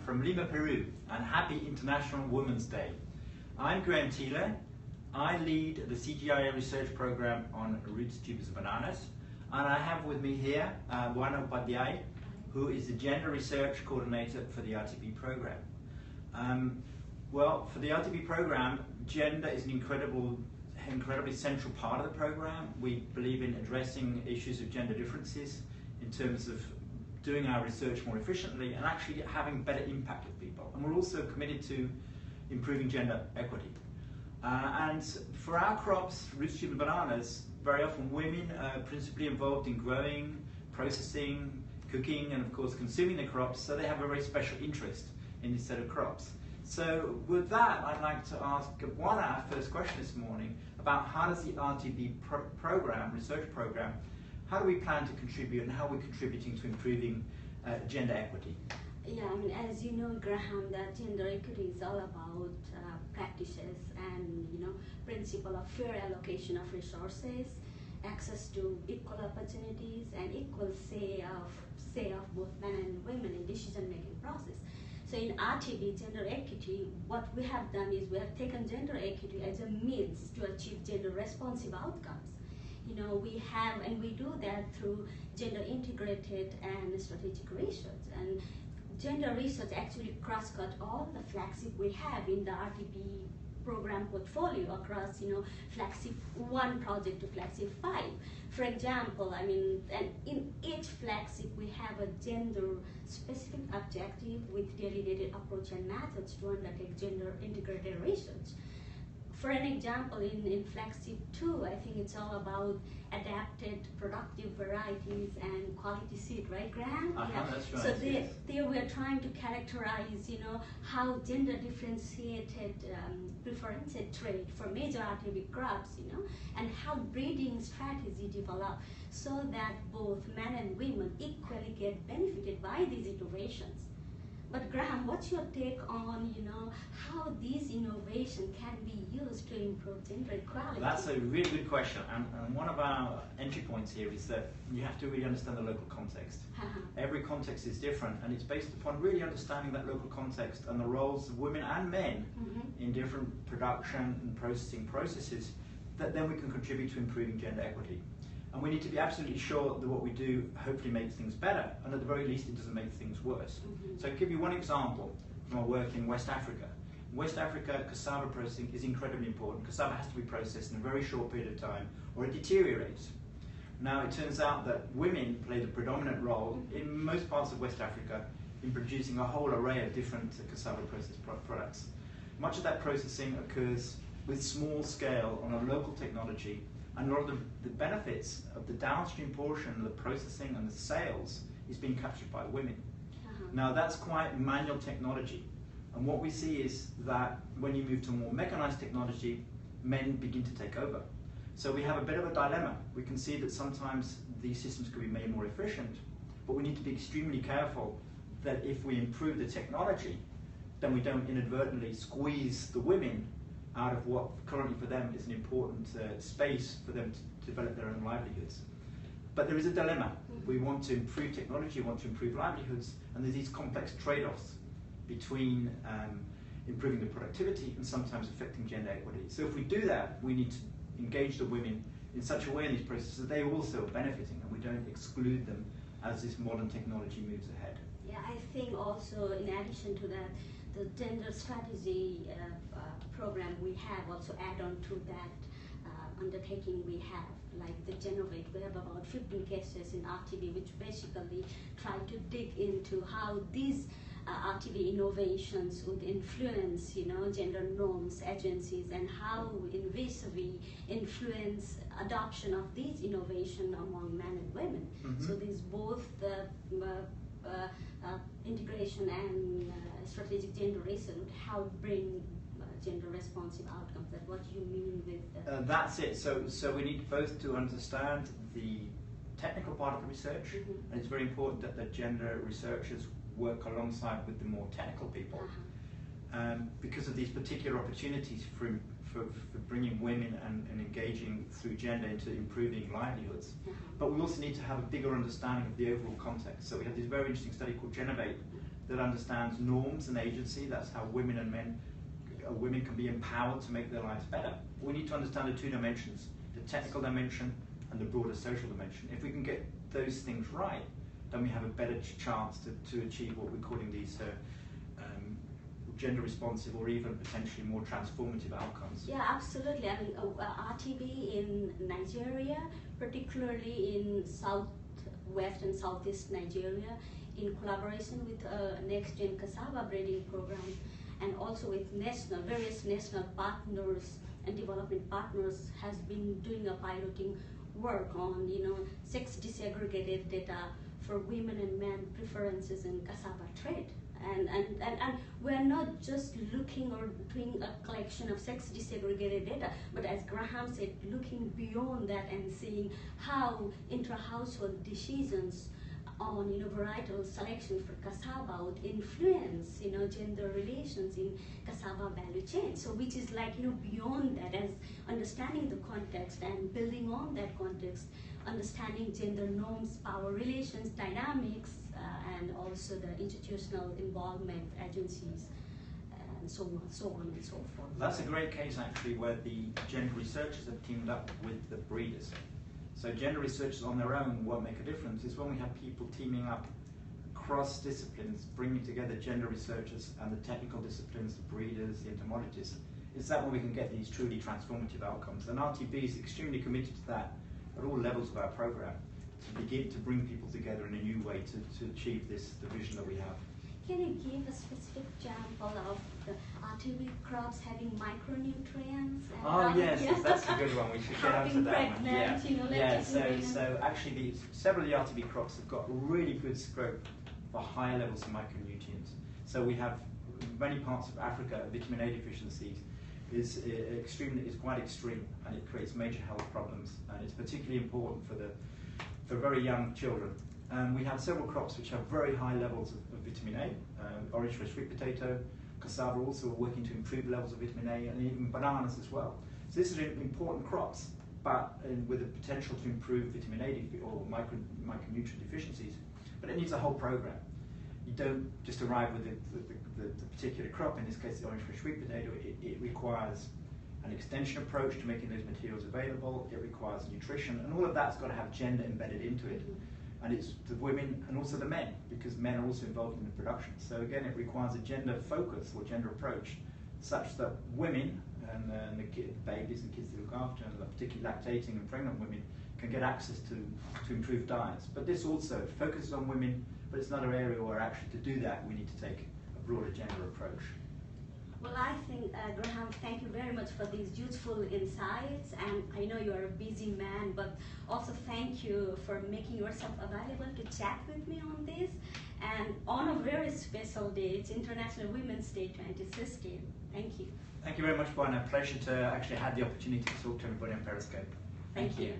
from Lima, Peru, and happy International Women's Day. I'm Thiele. I lead the CGIA research program on roots, tubers, and bananas, and I have with me here Bhawana Upadhyay, who is the Gender Research Coordinator for the RTB program. Well, for the RTB program, gender is an incredibly central part of the program. We believe in addressing issues of gender differences in terms of doing our research more efficiently and actually having better impact with people. And we're also committed to improving gender equity. And for our crops, roots, tubers, and bananas, very often women are principally involved in growing, processing, cooking, and of course consuming the crops, so they have a very special interest in this set of crops. So with that, I'd like to ask Bhawana, our first question this morning, about how does the RTB research program, how do we plan to contribute and how we're contributing to improving gender equity? Yeah, I mean, as you know, Graham, that gender equity is all about practices and, principle of fair allocation of resources, access to equal opportunities, and equal say of both men and women in decision-making process. So in RTB gender equity, what we have done is we have taken gender equity as a means to achieve gender responsive outcomes. We do that through gender integrated and strategic research. And gender research actually cross-cut all the flagship we have in the RTB program portfolio across, flagship 1 project to flagship 5. For example, and in each flagship we have a gender-specific objective with delineated approach and methods to undertake gender integrated research. For an example, in flagship 2, I think it's all about adapted productive varieties and quality seed, right, Graham? Yeah. That's right. So there we are trying to characterize, how gender differentiated preferential trait for major RTB crops, and how breeding strategy develop so that both men and women equally get benefited by these innovations. But Graham, what's your take on, how these innovations can be used to improve gender equality? That's a really good question, and one of our entry points here is that you have to really understand the local context. Every context is different, and it's based upon really understanding that local context and the roles of women and men in different production and processing processes, that then we can contribute to improving gender equity. And we need to be absolutely sure that what we do hopefully makes things better, and at the very least it doesn't make things worse. So I'll give you one example from our work in West Africa. In West Africa, cassava processing is incredibly important. Cassava has to be processed in a very short period of time or it deteriorates. Now it turns out that women play the predominant role in most parts of West Africa in producing a whole array of different cassava processed products. Much of that processing occurs with small scale on a local technology, and a lot of the benefits of the downstream portion, the processing and the sales, is being captured by women. Now that's quite manual technology, and what we see is that when you move to more mechanized technology, men begin to take over. So we have a bit of a dilemma. We can see that sometimes these systems could be made more efficient, but we need to be extremely careful that if we improve the technology, then we don't inadvertently squeeze the women out of what currently for them is an important space for them to develop their own livelihoods. But there is a dilemma. We want to improve technology, we want to improve livelihoods, and there's these complex trade-offs between improving the productivity and sometimes affecting gender equity. So if we do that, we need to engage the women in such a way in these processes that they also are benefiting and we don't exclude them as this modern technology moves ahead. Yeah, I think also in addition to that, the gender strategy program we have also add on to that undertaking we have, like the Generate. We have about 15 cases in RTB which basically try to dig into how these RTB innovations would influence, gender norms, agencies, and how in vis-a-vis influence adoption of these innovations among men and women. So there's both the integration and strategic gender research would help bring gender responsive outcomes. That's what you mean with that's it. So we need both to understand the technical part of the research, and it's very important that the gender researchers work alongside with the more technical people, because of these particular opportunities for bringing women and engaging through gender into improving livelihoods. But we also need to have a bigger understanding of the overall context. So we have this very interesting study called Generate that understands norms and agency. That's how women and men, women can be empowered to make their lives better. We need to understand the two dimensions, the technical dimension and the broader social dimension. If we can get those things right, then we have a better chance to achieve what we're calling these gender responsive or even potentially more transformative outcomes. Yeah, absolutely. I mean, RTB in Nigeria, particularly in southwest and southeast Nigeria, in collaboration with Next Gen Cassava Breeding Program, and also with various national partners and development partners, has been doing a piloting work on, sex desegregated data for women and men preferences in cassava trade. And we're not just looking or doing a collection of sex desegregated data, but as Graham said, looking beyond that and seeing how intra-household decisions on varietal selection for cassava would influence gender relations in cassava value chain. So which is beyond that, as understanding the context and building on that context, understanding gender norms, power relations, dynamics, and also the institutional involvement agencies, and so on and so forth. That's a great case actually where the gender researchers have teamed up with the breeders. So gender researchers on their own won't make a difference. It's when we have people teaming up across disciplines, bringing together gender researchers and the technical disciplines, the breeders, the entomologists. It's that when we can get these truly transformative outcomes. And RTB is extremely committed to that at all levels of our program, to begin to bring people together in a new way to achieve the vision that we have. Can you give a specific example of the RTB crops having micronutrients? Yes, that's a good one. We should get onto that one. So actually several of the RTB crops have got really good scope for higher levels of micronutrients. So we have many parts of Africa, vitamin A deficiency is quite extreme, and it creates major health problems, and it's particularly important for very young children. We have several crops which have very high levels of vitamin A, orange red sweet potato, cassava also working to improve levels of vitamin A, and even bananas as well. So this is important crops, but with the potential to improve vitamin A or micronutrient deficiencies. But it needs a whole program. You don't just arrive with the particular crop, in this case the orange red sweet potato. It requires an extension approach to making those materials available. It requires nutrition, and all of that's got to have gender embedded into it. And it's the women and also the men, because men are also involved in the production. So again, it requires a gender focus or gender approach, such that women and the babies and kids they look after, and particularly lactating and pregnant women, can get access to improved diets. But this also focuses on women, but it's another area where actually to do that we need to take a broader gender approach. Well, I think, Graham, thank you very much for these useful insights, and I know you are a busy man, but also thank you for making yourself available to chat with me on this, and on a very special day. It's International Women's Day 2016. Thank you. Thank you very much, Bhawana. Pleasure to actually have the opportunity to talk to everybody on Periscope. Thank you.